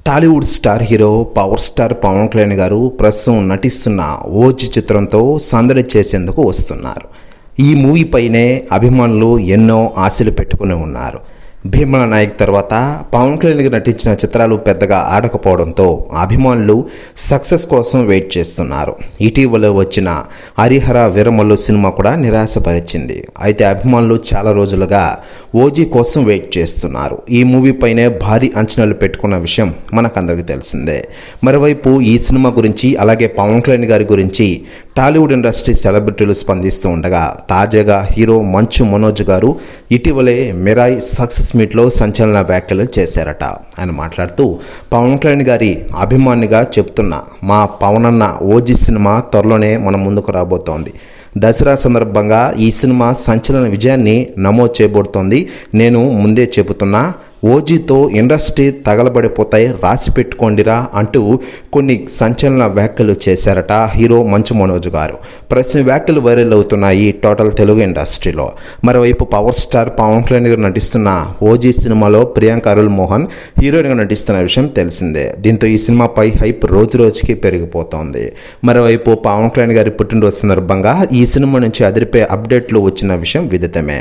Tollywood star hero power star Pawan Kalyan garu ప్రస్తుతం నటిస్తున్న OG చిత్రంతో సందడి చేసేందుకు వస్తున్నారు. ఈ మూవీ పైనే అభిమానులు ఎన్నో ఆశలు పెట్టుకుని ఉన్నారు. భీమల నాయక్ తర్వాత పవన్ కళ్యాణ్ గారు నటించిన చిత్రాలు పెద్దగా ఆడకపోవడంతో అభిమానులు సక్సెస్ కోసం వెయిట్ చేస్తున్నారు. ఇటీవల వచ్చిన హరిహర వీరమల్లు సినిమా కూడా నిరాశపరిచింది. అయితే అభిమానులు చాలా రోజులుగా ఓజీ కోసం వెయిట్ చేస్తున్నారు. ఈ మూవీ పైనే భారీ అంచనాలు పెట్టుకున్న విషయం మనకందరికీ తెలిసిందే. మరోవైపు ఈ సినిమా గురించి అలాగే పవన్ కళ్యాణ్ గారి గురించి టాలీవుడ్ ఇండస్ట్రీ సెలబ్రిటీలు స్పందిస్తూ ఉండగా తాజాగా హీరో మంచు మనోజ్ గారు ఇటీవలే మిరాయ్ సక్సెస్ మీట్లో సంచలన వ్యాఖ్యలు చేశారట. ఆయన మాట్లాడుతూ పవన్ కళ్యాణ్ గారి అభిమానిగా చెప్తున్నా, మా పవన్ అన్న ఓజీ సినిమా త్వరలోనే మన ముందుకు రాబోతోంది. దసరా సందర్భంగా ఈ సినిమా సంచలన విజయాన్ని నమోదు చేయబోతోంది. నేను ముందే చెబుతున్నా, ఓజీతో ఇండస్ట్రీ తగలబడిపోతాయి, రాసి పెట్టుకోండిరా అంటూ కొన్ని సంచలన వ్యాఖ్యలు చేశారట హీరో మంచు మనోజ్ గారు. ప్రస్తుతం వ్యాఖ్యలు వైరల్ అవుతున్నాయి టోటల్ తెలుగు ఇండస్ట్రీలో. మరోవైపు పవర్ స్టార్ పవన్ కళ్యాణ్ గారు నటిస్తున్న ఓజీ సినిమాలో ప్రియాంక అరుల్ మోహన్ హీరోయిన్గా నటిస్తున్న విషయం తెలిసిందే. దీంతో ఈ సినిమాపై హైప్ రోజు రోజుకి పెరిగిపోతోంది. మరోవైపు పవన్ కళ్యాణ్ గారి పుట్టినరోజు సందర్భంగా ఈ సినిమా నుంచి అదిరిపే అప్డేట్లు వచ్చిన విషయం విదితమే.